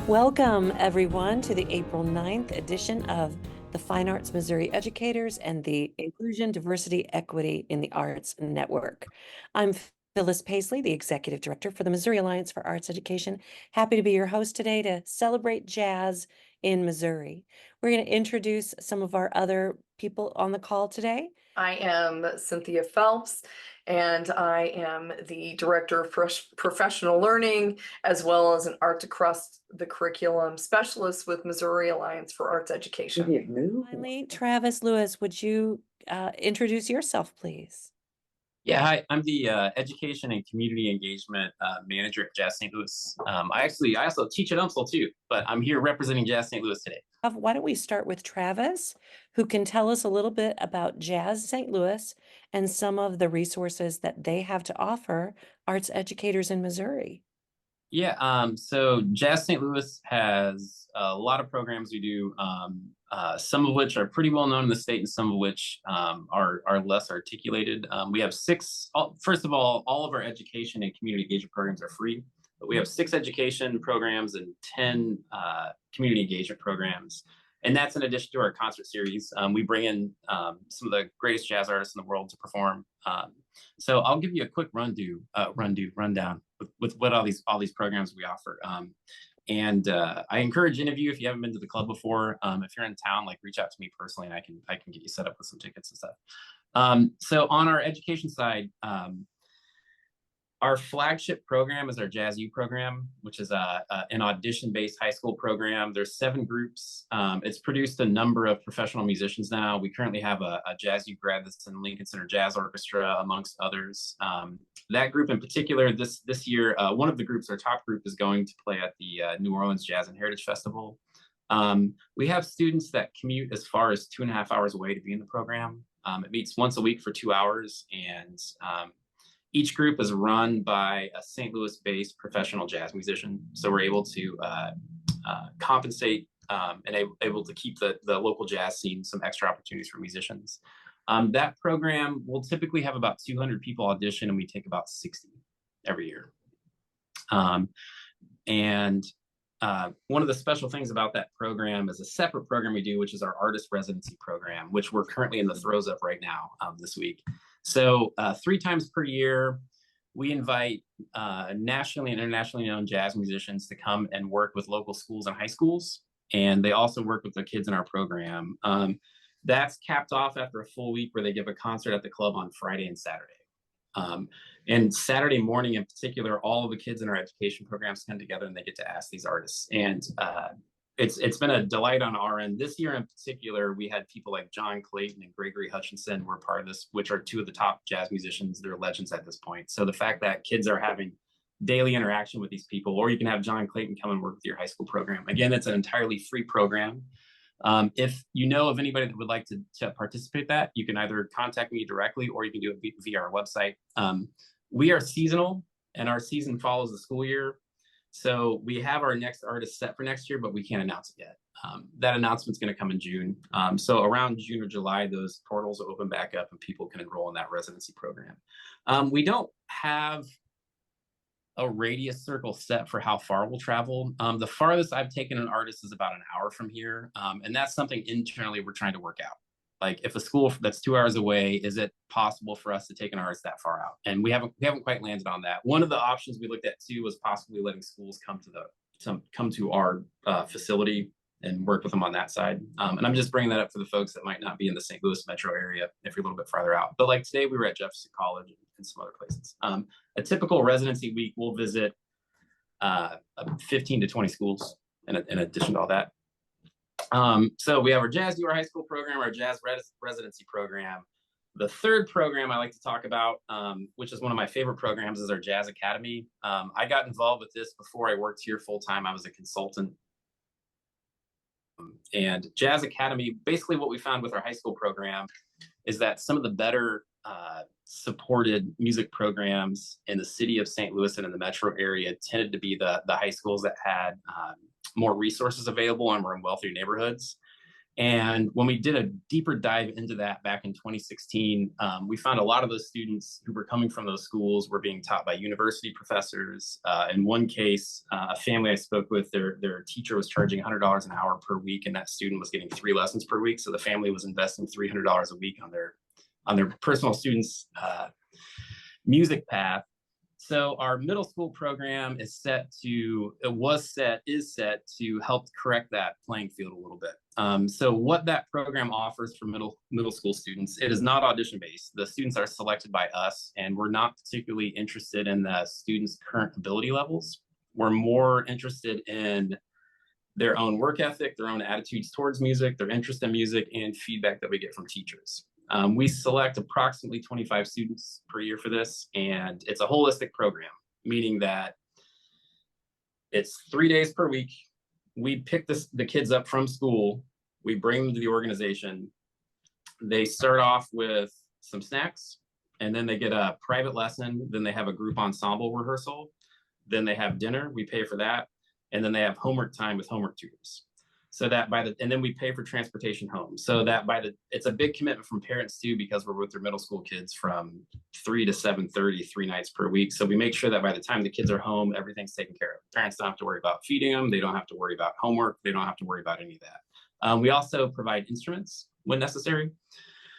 Welcome, everyone, to the April 9th edition of the Fine Arts Missouri Educators and the Inclusion, Diversity, Equity in the Arts Network. I'm Phyllis Paisley, the Executive Director for the Missouri Alliance for Arts Education. Happy to be your host today to celebrate jazz in Missouri. We're going to introduce some of our other people on the call today. I am Cynthia Phelps, and I am the Director of Professional Learning, as well as an Art Across the Curriculum Specialist with Missouri Alliance for Arts Education. Finally, Travis Lewis, would you introduce yourself, please? Yeah, hi. I'm the Education and Community Engagement Manager at Jazz St. Louis. I also teach at UMSL too, but I'm here representing Jazz St. Louis today. Why don't we start with Travis, who can tell us a little bit about Jazz St. Louis and some of the resources that they have to offer arts educators in Missouri. Yeah, so Jazz St. Louis has a lot of programs we do, some of which are pretty well known in the state and some of which are less articulated. We have first of all of our education and community engagement programs are free, but we have 6 education programs and 10 community engagement programs. And that's in addition to our concert series. We bring in some of the greatest jazz artists in the world to perform. So I'll give you a quick rundown with what all these programs we offer. I encourage any of you, if you haven't been to the club before, if you're in town, like reach out to me personally, and I can get you set up with some tickets and stuff. So on our education side, our flagship program is our Jazz U program, which is an audition-based high school program. There's 7 groups. It's produced a number of professional musicians now. We currently have a Jazz U grad that's in Lincoln Center Jazz Orchestra, amongst others. That group in particular, this year, one of the groups, our top group, is going to play at the New Orleans Jazz and Heritage Festival. We have students that commute as far as 2.5 hours away to be in the program. It meets once a week for 2 hours, and each group is run by a St. Louis-based professional jazz musician. So we're able to compensate and able to keep the local jazz scene some extra opportunities for musicians. That program will typically have about 200 people audition, and we take about 60 every year. One of the special things about that program is a separate program we do, which is our artist residency program, which we're currently in the throes of right now this week. So 3 times per year, we invite nationally and internationally known jazz musicians to come and work with local schools and high schools. And they also work with the kids in our program. That's capped off after a full week where they give a concert at the club on Friday and Saturday. And Saturday morning in particular, all of the kids in our education programs come together and they get to ask these artists. And it's been a delight on our end. This year in particular, we had people like John Clayton and Gregory Hutchinson were part of this, which are 2 of the top jazz musicians. They're legends at this point. So the fact that kids are having daily interaction with these people, or you can have John Clayton come and work with your high school program. Again, it's an entirely free program. If you know of anybody that would like to participate in that, you can either contact me directly or you can do it via our website. We are seasonal, and our season follows the school year. So we have our next artist set for next year, but we can't announce it yet. That announcement's going to come in June. So around June or July, those portals will open back up and people can enroll in that residency program. We don't have a radius circle set for how far we'll travel. The farthest I've taken an artist is about an hour from here. And that's something internally we're trying to work out. Like, if a school that's 2 hours away, is it possible for us to take an artist that far out? And we haven't quite landed on that. One of the options we looked at too was possibly letting schools come to our facility and work with them on that side. And I'm just bringing that up for the folks that might not be in the St. Louis metro area if you're a little bit farther out. But like today, we were at Jefferson College and some other places. A typical residency week, we'll visit 15 to 20 schools in addition to all that. So we have our Jazz U, our high school program, our Jazz residency program. The third program I like to talk about, which is one of my favorite programs, is our Jazz Academy. I got involved with this before I worked here full time. I was a consultant. And Jazz Academy, basically what we found with our high school program is that some of the better supported music programs in the city of St. Louis and in the metro area tended to be the high schools that had more resources available and were in wealthier neighborhoods. And when we did a deeper dive into that back in 2016, we found a lot of those students who were coming from those schools were being taught by university professors. In one case, a family I spoke with, their teacher was charging $100 an hour per week, and that student was getting 3 lessons per week. So the family was investing $300 a week on their personal students' music path. So our middle school program is set to help correct that playing field a little bit. So what that program offers for middle school students, it is not audition based. The students are selected by us, and we're not particularly interested in the students' current ability levels. We're more interested in their own work ethic, their own attitudes towards music, their interest in music, and feedback that we get from teachers. We select approximately 25 students per year for this, and it's a holistic program, meaning that it's 3 days per week. We pick the kids up from school, we bring them to the organization. They start off with some snacks, and then they get a private lesson, then they have a group ensemble rehearsal, then they have dinner, we pay for that, and then they have homework time with homework tutors. So that and then we pay for transportation home. So that it's a big commitment from parents too, because we're with their middle school kids from 3 to 7:30, 3 nights per week. So we make sure that by the time the kids are home, everything's taken care of. Parents don't have to worry about feeding them. They don't have to worry about homework. They don't have to worry about any of that. We also provide instruments when necessary.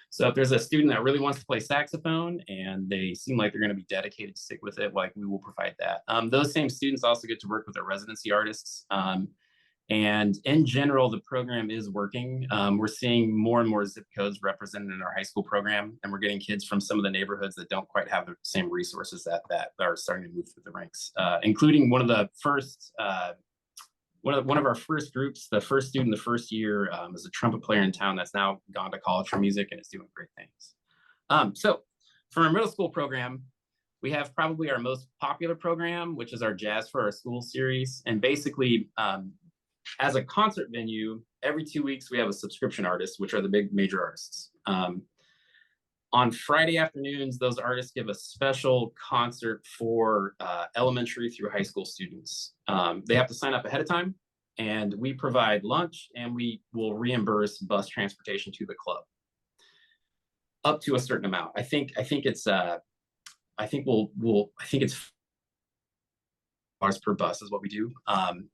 So if there's a student that really wants to play saxophone and they seem like they're going to be dedicated to stick with it, like, we will provide that. Those same students also get to work with their residency artists. And in general, the program is working. We're seeing more and more zip codes represented in our high school program, and we're getting kids from some of the neighborhoods that don't quite have the same resources that are starting to move through the ranks, including one of our first groups. The first student the first year is a trumpet player in town that's now gone to college for music and is doing great things. So for our middle school program, we have probably our most popular program, which is our Jazz for Our School series. And basically, as a concert venue, every 2 weeks we have a subscription artist, which are the big major artists. On Friday afternoons, those artists give a special concert for elementary through high school students. They have to sign up ahead of time, and we provide lunch, and we will reimburse bus transportation to the club up to a certain amount. I think it's per bus is what we do.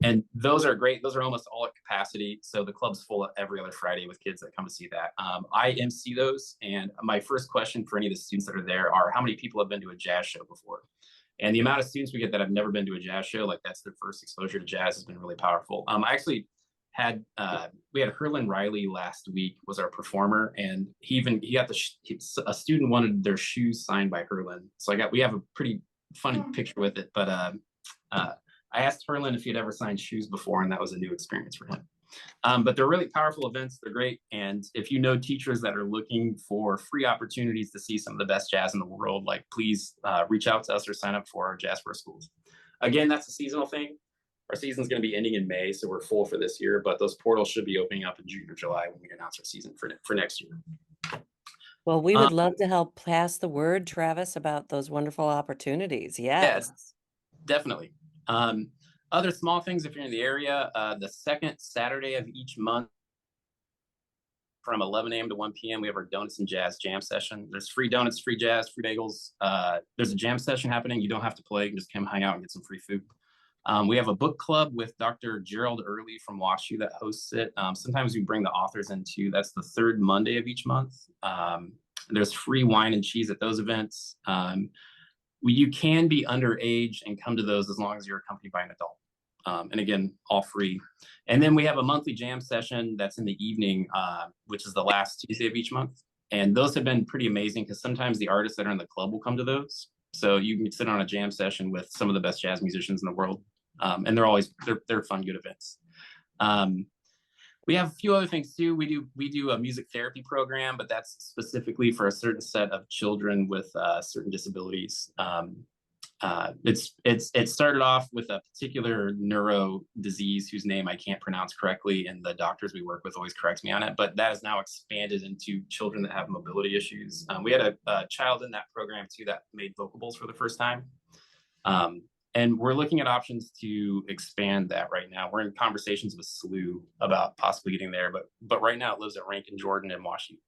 And those are great. Those are almost all at capacity. So the club's full every other Friday with kids that come to see that. I MC those. And my first question for any of the students that are there are, how many people have been to a jazz show before? And the amount of students we get that have never been to a jazz show, like that's their first exposure to jazz, has been really powerful. I actually we had Herlin Riley last week was our performer, and he got a student wanted their shoes signed by Herlin. So we have a pretty funny picture with it, but I asked Herlin if he'd ever signed shoes before, and that was a new experience for him. But they're really powerful events. They're great. And if you know teachers that are looking for free opportunities to see some of the best jazz in the world, like, please reach out to us or sign up for our Jazz for Our Schools. Again, that's a seasonal thing. Our season's going to be ending in May, so we're full for this year, but those portals should be opening up in June or July when we announce our season for next year. Well, we would love to help pass the word, Travis, about those wonderful opportunities. Yes. Definitely. Other small things, if you're in the area, the second Saturday of each month from 11 a.m. to 1 p.m., we have our Donuts and Jazz jam session. There's free donuts, free jazz, free bagels. There's a jam session happening. You don't have to play. You can just come hang out and get some free food. We have a book club with Dr. Gerald Early from WashU that hosts it. Sometimes we bring the authors in too. That's the third Monday of each month. There's free wine and cheese at those events. You can be underage and come to those as long as you're accompanied by an adult. And again, all free. And then we have a monthly jam session that's in the evening, which is the last Tuesday of each month. And those have been pretty amazing because sometimes the artists that are in the club will come to those. So you can sit on a jam session with some of the best jazz musicians in the world. And they're fun, good events. We have a few other things too. We do a music therapy program, but that's specifically for a certain set of children with certain disabilities. It started off with a particular neuro disease whose name I can't pronounce correctly, and the doctors we work with always correct me on it, but that has now expanded into children that have mobility issues. We had a child in that program too that made vocables for the first time. And we're looking at options to expand that right now. We're in conversations with SLU about possibly getting there, but right now it lives at Rankin Jordan in Washington.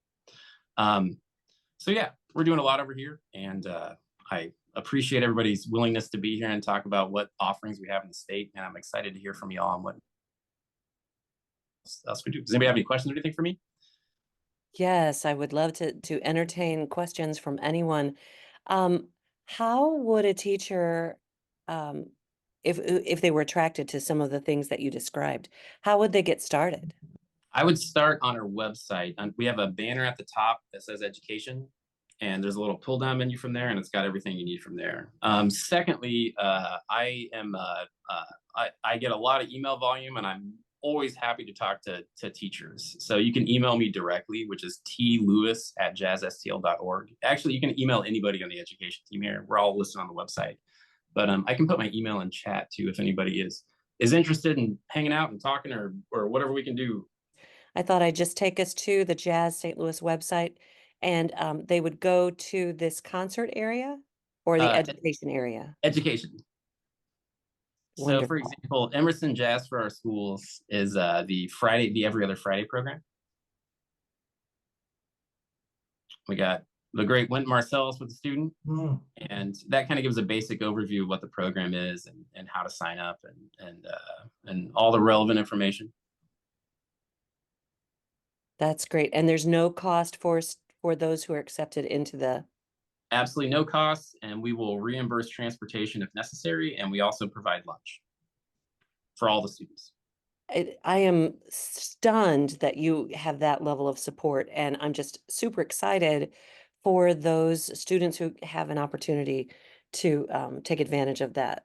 So yeah, we're doing a lot over here, and I appreciate everybody's willingness to be here and talk about what offerings we have in the state. And I'm excited to hear from y'all on what else we do. Does anybody have any questions or anything for me? Yes, I would love to entertain questions from anyone. Um, how would a teacher, um, if they were attracted to some of the things that you described, how would they get started? I would start on our website. We have a banner at the top that says education, and there's a little pull down menu from there, and it's got everything you need from there. Secondly, I get a lot of email volume, and I'm always happy to talk to teachers. So you can email me directly, which is tlewis@jazzstl.org. Actually, you can email anybody on the education team here. We're all listed on the website. But I can put my email in chat too if anybody is interested in hanging out and talking or whatever we can do. I thought I'd just take us to the Jazz St. Louis website, and they would go to this concert area or the education area. Education. So, for Wonderful. example, Emerson Jazz for Our Schools is the Every Other Friday program. We got the great Wynton Marcellus with the student, and that kind of gives a basic overview of what the program is and how to sign up and all the relevant information. That's great. And there's no cost for those who are accepted into the. Absolutely no costs, and we will reimburse transportation if necessary, and we also provide lunch for all the students. I am stunned that you have that level of support, and I'm just super excited for those students who have an opportunity to take advantage of that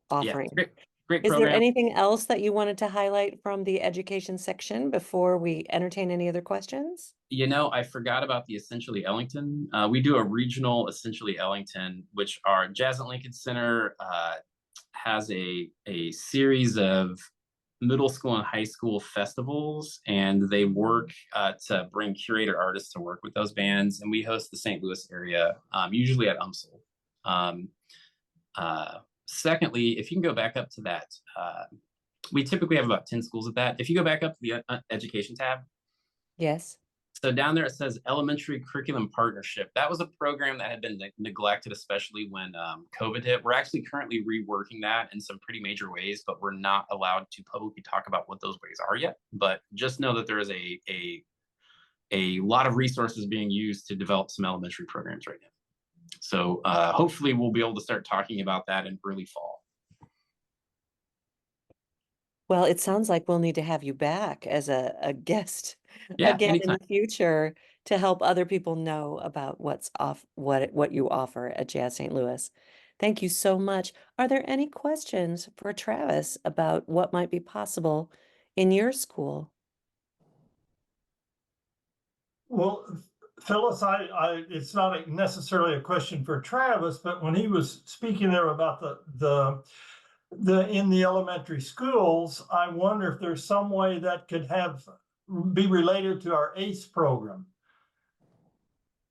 offering. Yeah, great Is program. there anything else that you wanted to highlight from the education section before we entertain any other questions? You know, I forgot about the Essentially Ellington. We do a regional Essentially Ellington, which our Jazz at Lincoln Center has a series of middle school and high school festivals, and they work to bring curator artists to work with those bands. And we host the St. Louis area, usually at UMSL. Secondly, if you can go back up to that, we typically have about 10 schools at that. If you go back up to the education tab. Yes. So down there, it says Elementary Curriculum Partnership. That was a program that had been neglected, especially when COVID hit. We're actually currently reworking that in some pretty major ways, but we're not allowed to publicly talk about what those ways are yet. But just know that there is a lot of resources being used to develop some elementary programs right now. So hopefully we'll be able to start talking about that in early fall. Well, it sounds like we'll need to have you back as a guest again Anytime. in the future to help other people know about what you offer at Jazz St. Louis. Thank you so much. Are there any questions for Travis about what might be possible in your school? Well, Phyllis, it's not necessarily a question for Travis, but when he was speaking there about the in the elementary schools, I wonder if there's some way that could be related to our ACE program.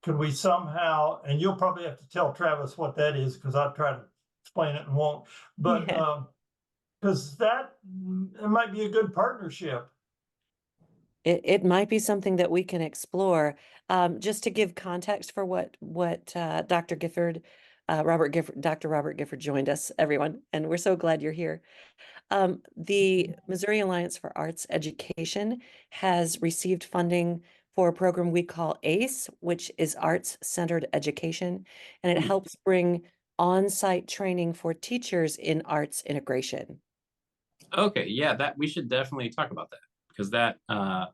Could we somehow, and you'll probably have to tell Travis what that is, because I'll try to explain it and won't, but because it might be a good partnership. It might be something that we can explore. Just to give context for what Dr. Gifford, Dr. Robert Gifford joined us, everyone, and we're so glad you're here. The Missouri Alliance for Arts Education has received funding for a program we call ACE, which is Arts-Centered Education, and it helps bring on-site training for teachers in arts integration. Okay, yeah, we should definitely talk about that, because that,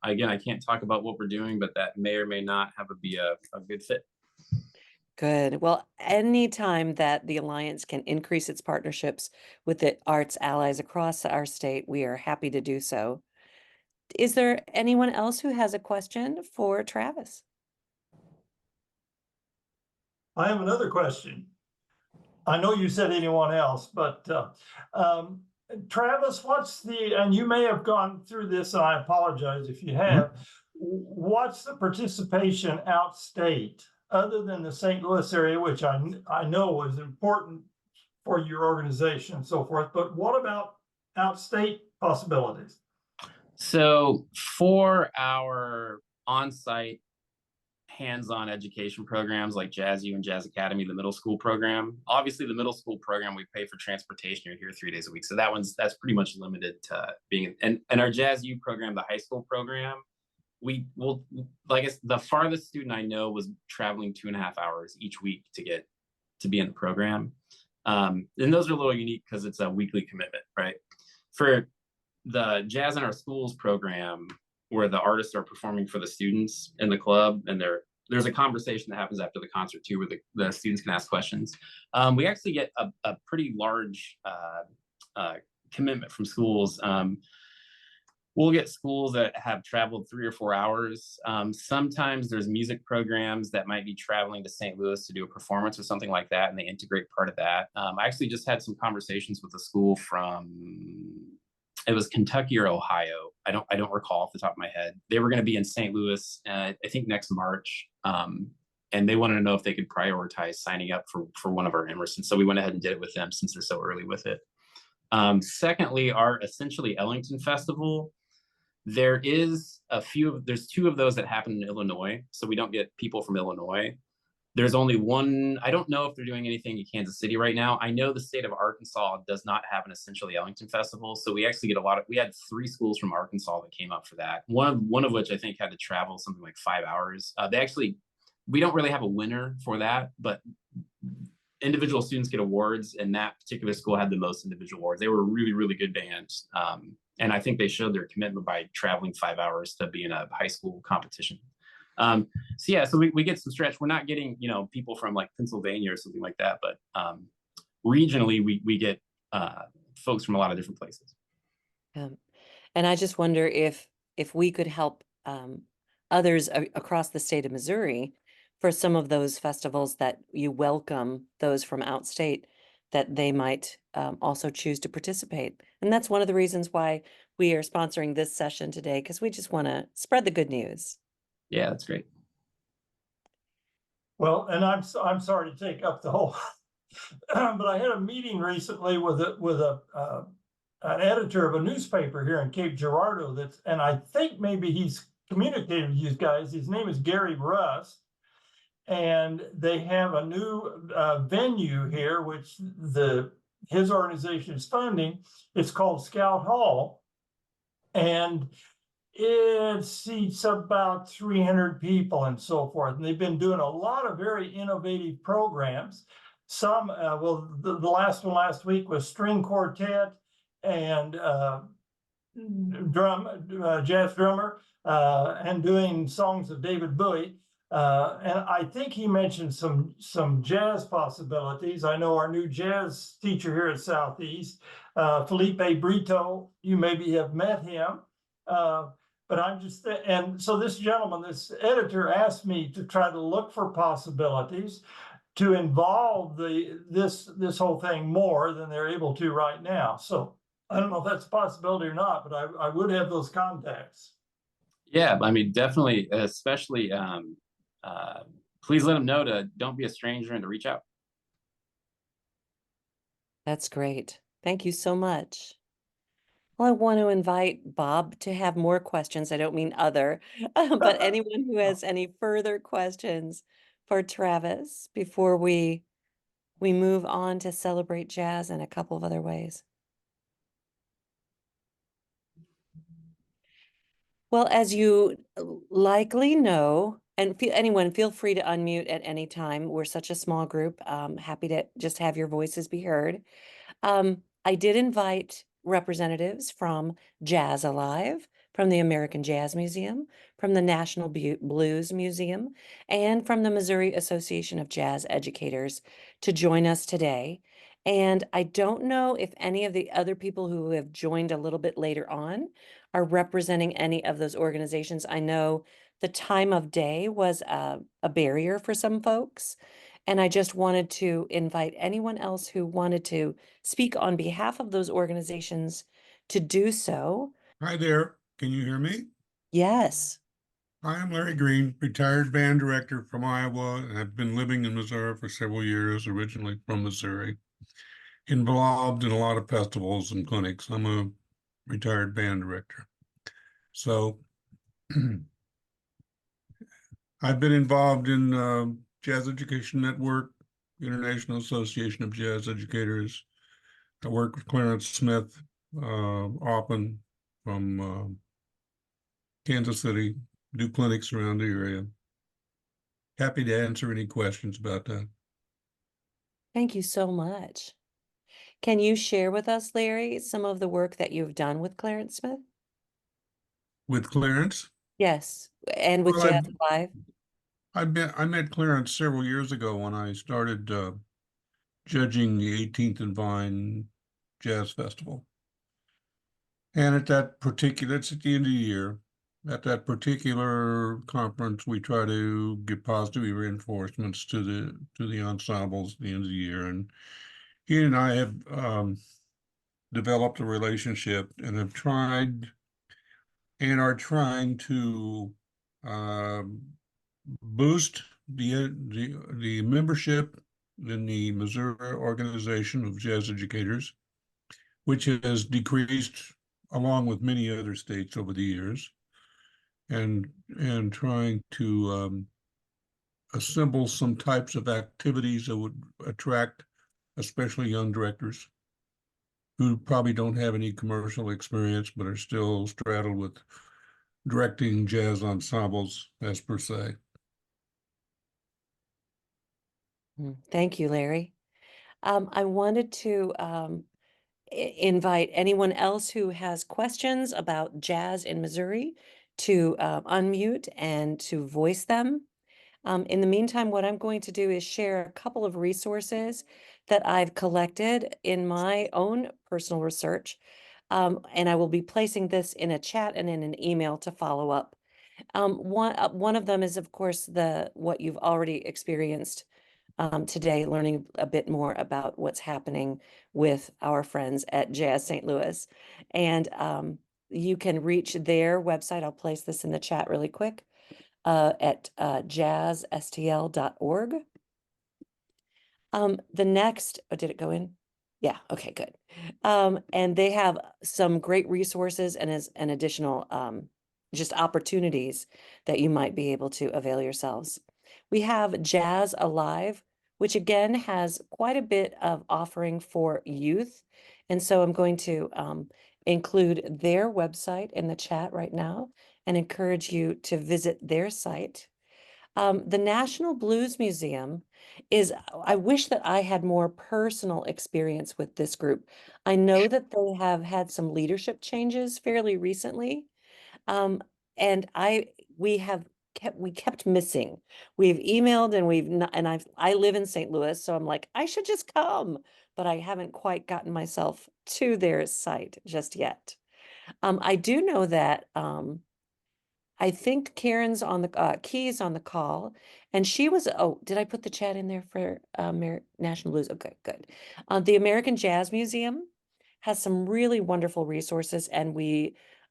again, I can't talk about what we're doing, but that may or may not be a good fit. Good. Well, anytime that the Alliance can increase its partnerships with the arts allies across our state, we are happy to do so. Is there anyone else who has a question for Travis? I have another question. I know you said anyone else, but Travis, and you may have gone through this, and I apologize if you have, what's the participation outstate, other than the St. Louis area, which I know is important for your organization and so forth, but what about out-state possibilities? So for our on-site hands-on education programs like Jazz U and Jazz Academy, the middle school program, obviously the middle school program, we pay for transportation. You're here 3 days a week. So that's pretty much limited to being, and our Jazz U program, the high school program, we will, like, the farthest student I know was traveling 2.5 hours each week to be in the program. And those are a little unique because it's a weekly commitment, right? For the Jazz in Our Schools program, where the artists are performing for the students in the club, and there's a conversation that happens after the concert too, where the students can ask questions. We actually get a pretty large commitment from schools. We'll get schools that have traveled 3 or 4 hours. Sometimes there's music programs that might be traveling to St. Louis to do a performance or something like that, and they integrate part of that. I actually just had some conversations with a school from, it was Kentucky or Ohio. I don't recall off the top of my head. They were going to be in St. Louis, I think next March. And they wanted to know if they could prioritize signing up for one of our Emerson. So we went ahead and did it with them since they're so early with it. Secondly, our Essentially Ellington Festival, there's 2 of those that happen in Illinois. So we don't get people from Illinois. There's only one. I don't know if they're doing anything in Kansas City right now. I know the state of Arkansas does not have an Essentially Ellington Festival. So we actually get we had 3 schools from Arkansas that came up for that. One of which I think had to travel something like 5 hours. We don't really have a winner for that, but individual students get awards, and that particular school had the most individual awards. They were a really, really good band. And I think they showed their commitment by traveling 5 hours to be in a high school competition. So we get some stretch. We're not getting, people from like Pennsylvania or something like that, but regionally we get folks from a lot of different places. And I just wonder if we could help others across the state of Missouri for some of those festivals that you welcome those from outstate, that they might also choose to participate. And that's one of the reasons why we are sponsoring this session today, because we just want to spread the good news. Yeah, that's great. Well, and I'm sorry to take up the whole, but I had a meeting recently with an editor of a newspaper here in Cape Girardeau and I think maybe he's communicated with you guys. His name is Gary Russ, and they have a new venue here, which his organization is funding. It's called Scout Hall, and it seats about 300 people and so forth. And they've been doing a lot of very innovative programs. Some, the last one last week was string quartet and jazz drummer, and doing songs of David Bowie. And I think he mentioned some jazz possibilities. I know our new jazz teacher here at Southeast, Felipe Brito, you maybe have met him. But and so this gentleman, this editor, asked me to try to look for possibilities to involve this whole thing more than they're able to right now. So I don't know if that's a possibility or not, but I would have those contacts. Yeah, I mean, definitely, especially, please let them know to don't be a stranger and to reach out. That's great. Thank you so much. Well, I want to invite Bob to have more questions. I don't mean other, but anyone who has any further questions for Travis before we move on to celebrate jazz in a couple of other ways. Well, as you likely know, and anyone feel free to unmute at any time. We're such a small group. Happy to just have your voices be heard. I did invite representatives from Jazz Alive, from the American Jazz Museum, from the National Blues Museum, and from the Missouri Association of Jazz Educators to join us today. And I don't know if any of the other people who have joined a little bit later on are representing any of those organizations. I know the time of day was a barrier for some folks. And I just wanted to invite anyone else who wanted to speak on behalf of those organizations to do so. Hi there. Can you hear me? Yes. Hi, I'm Larry Green, retired band director from Iowa, and I've been living in Missouri for several years, originally from Missouri. involved in a lot of festivals and clinics. I'm a retired band director. So I've been involved in Jazz Education Network, International Association of Jazz Educators. I work with Clarence Smith often from Kansas City, do clinics around the area. Happy to answer any questions about that. Thank you so much. Can you share with us, Larry, some of the work that you've done with Clarence Smith? With Clarence, Yes, and with well, Jazz Live? I met Clarence several years ago when I started judging the 18th and Vine Jazz Festival. And at that particular, it's at the end of the year, at that particular conference, we try to give positive reinforcements to the ensembles at the end of the year. And he and I have developed a relationship and have tried and are trying to boost the membership in the Missouri Organization of Jazz Educators, which has decreased along with many other states over the years, and trying to assemble some types of activities that would attract especially young directors who probably don't have any commercial experience but are still straddled with directing jazz ensembles as per se. Thank you, Larry. I wanted to invite anyone else who has questions about jazz in Missouri to unmute and to voice them. In the meantime, what I'm going to do is share a couple of resources that I've collected in my own personal research. And I will be placing this in a chat and in an email to follow up. One of them is, of course, what you've already experienced today, learning a bit more about what's happening with our friends at Jazz St. Louis. And you can reach their website. I'll place this in the chat really quick at jazzstl.org. The next, oh, did it go in? Yeah, okay, good. And they have some great resources and as an additional just opportunities that you might be able to avail yourselves. We have Jazz Alive, which again has quite a bit of offering for youth. And so I'm going to include their website in the chat right now and encourage you to visit their site. The National Blues Museum I wish that I had more personal experience with this group. I know that they have had some leadership changes fairly recently. And we kept missing. We've emailed and we've not, and I live in St. Louis, so I'm like, I should just come, but I haven't quite gotten myself to their site just yet. I do know that I think Karen's on the Key's on the call, and she was. Oh, did I put the chat in there for National Blues? Okay, good. The American Jazz Museum has some really wonderful resources, and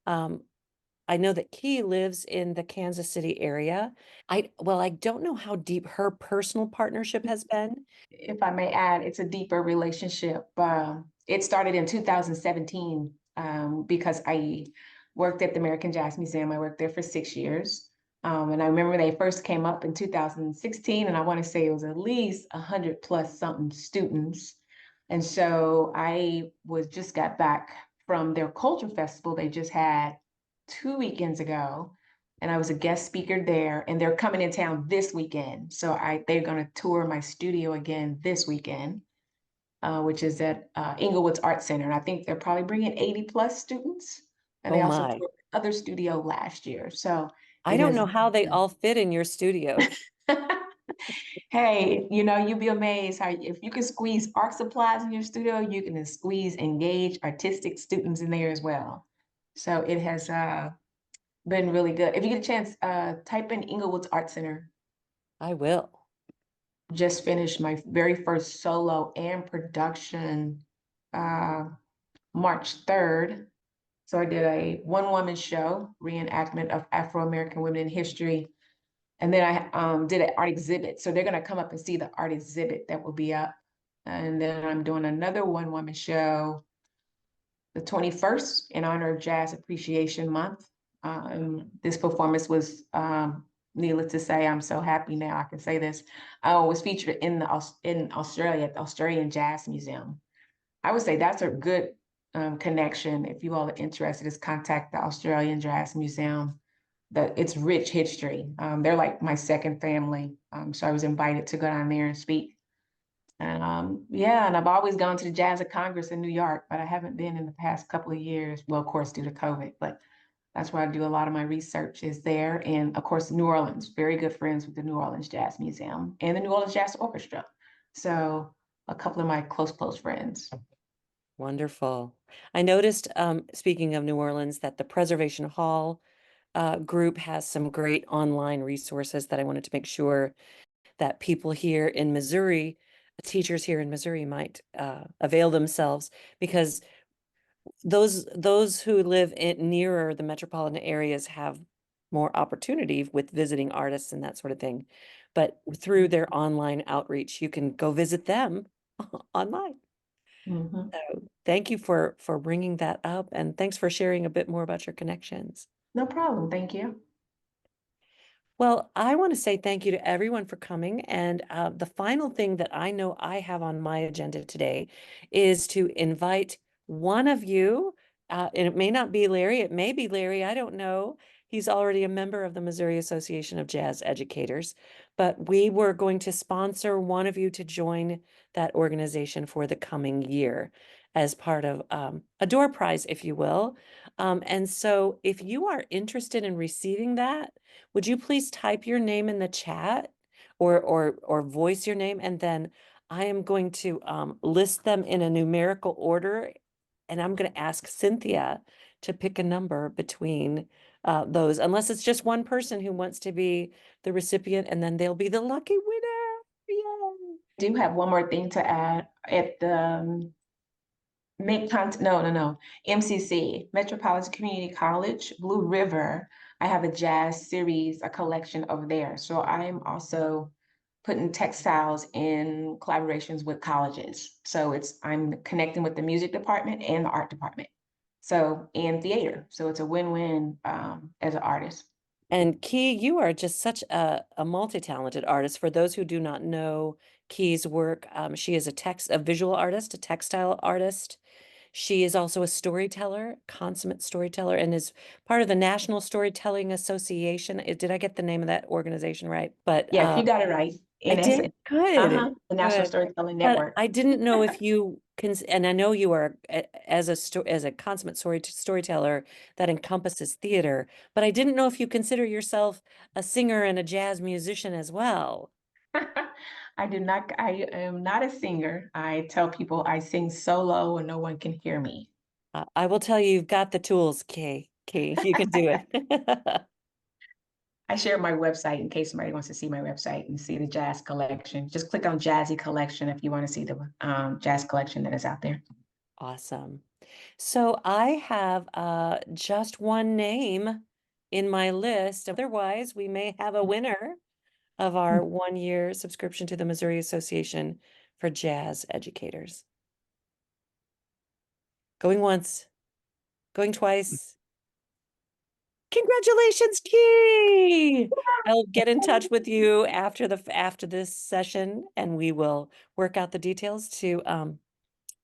I know that Key lives in the Kansas City area. I don't know how deep her personal partnership has been. If I may add, it's a deeper relationship. It started in 2017 because I worked at the American Jazz Museum. I worked there for 6 years. And I remember they first came up in 2016, and I want to say it was at least 100 plus something students. And so I just got back from their culture festival they just had 2 weekends ago. And I was a guest speaker there, and they're coming in town this weekend. So they're going to tour my studio again this weekend, which is at Inglewood's Art Center. And I think they're probably bringing 80 plus students. And they also toured the other studio last year. So I don't know how they all fit in your studio. Hey, you'd be amazed how if you can squeeze art supplies in your studio, you can squeeze engaged artistic students in there as well. So it has been really good. If you get a chance, type in Inglewood's Art Center. I will. Just finished my very first solo and production March 3rd. So I did a one-woman show, reenactment of Afro-American women in history. And then I did an art exhibit. So they're going to come up and see the art exhibit that will be up And then I'm doing another one-woman show the 21st in honor of Jazz Appreciation Month. This performance was, needless to say, I'm so happy now I can say this, was featured in Australia at the Australian Jazz Museum. I would say that's a good connection. If you all are interested, is contact the Australian Jazz Museum. It's rich history. They're like my second family. So I was invited to go down there and speak. And yeah, and I've always gone to the Jazz at Congress in New York, but I haven't been in the past couple of years. Well, of course, due to COVID, but that's where I do a lot of my research is there. And of course, New Orleans, very good friends with the New Orleans Jazz Museum and the New Orleans Jazz Orchestra. So a couple of my close friends. Wonderful. I noticed, speaking of New Orleans, that the Preservation Hall group has some great online resources that I wanted to make sure that people here in Missouri, teachers here in Missouri might avail themselves, because those who live nearer the metropolitan areas have more opportunity with visiting artists and that sort of thing. But through their online outreach, you can go visit them online. Mhm. So thank you for bringing that up, and thanks for sharing a bit more about your connections. No problem. Thank you. Well, I want to say thank you to everyone for coming. And the final thing that I know I have on my agenda today is to invite one of you, and it may not be Larry, it may be Larry, I don't know. He's already a member of the Missouri Association of Jazz Educators, but we were going to sponsor one of you to join that organization for the coming year as part of a door prize, if you will. And so if you are interested in receiving that, would you please type your name in the chat or voice your name, and then I am going to list them in a numerical order, and I'm going to ask Cynthia to pick a number between those, unless it's just one person who wants to be the recipient, and then they'll be the lucky winner. Yay! Do have one more thing to add at the MCC, Metropolitan Community College, Blue River. I have a jazz series, a collection over there. So I'm also putting textiles in collaborations with colleges. So I'm connecting with the music department and the art department. So, and theater. So it's a win-win as an artist. And Key, you are just such a multi-talented artist. For those who do not know Key's work, she is a visual artist, a textile artist. She is also a storyteller, consummate storyteller, and is part of the National Storytelling Association. Did I get the name of that organization right? But Yes, you got it right. I did. Good. The National Good. Storytelling But Network. I didn't know if you can, and I know you are as a consummate storyteller that encompasses theater, but I didn't know if you consider yourself a singer and a jazz musician as well. I am not a singer. I tell people I sing solo and no one can hear me. I will tell you, you've got the tools, Kay. You can do it. I share my website in case somebody wants to see my website and see the jazz collection. Just click on Jazzy Collection if you want to see the jazz collection that is out there. Awesome. So I have just one name in my list. Otherwise, we may have a winner of our 1-year subscription to the Missouri Association for Jazz Educators. Going once, going twice. Congratulations, Key! I'll get in touch with you after this session, and we will work out the details to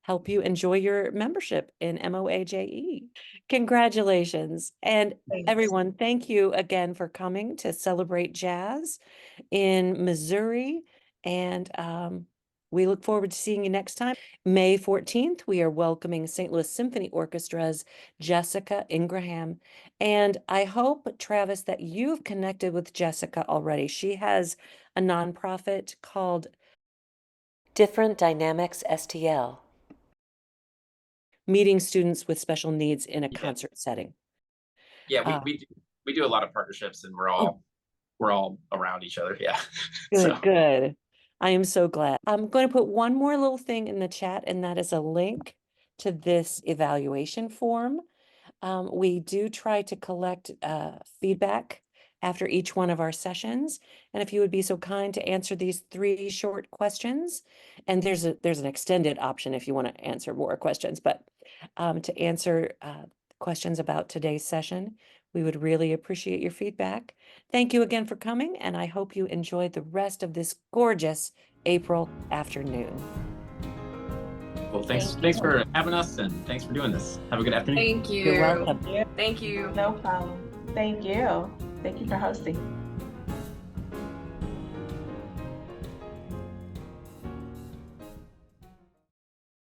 help you enjoy your membership in MOAJE. Congratulations. And Thanks. everyone, thank you again for coming to celebrate jazz in Missouri. And we look forward to seeing you next time. May 14th, we are welcoming St. Louis Symphony Orchestra's Jessica Ingraham. And I hope, Travis, that you've connected with Jessica already. She has a nonprofit called Different Dynamics STL, meeting students with special needs in a concert setting. Yeah, we do a lot of partnerships, and we're all around each other. Yeah. Good, good. I am so glad. I'm going to put one more little thing in the chat, and that is a link to this evaluation form. We do try to collect feedback after each one of our sessions. And if you would be so kind to answer these 3 short questions, and there's an extended option if you want to answer more questions, but to answer questions about today's session, we would really appreciate your feedback. Thank you again for coming, and I hope you enjoyed the rest of this gorgeous April afternoon. Well, thanks Thank you. for having us, and thanks for doing this. Have a good afternoon. Thank you. You're welcome. Thank you. No problem. Thank you. Thank you for hosting.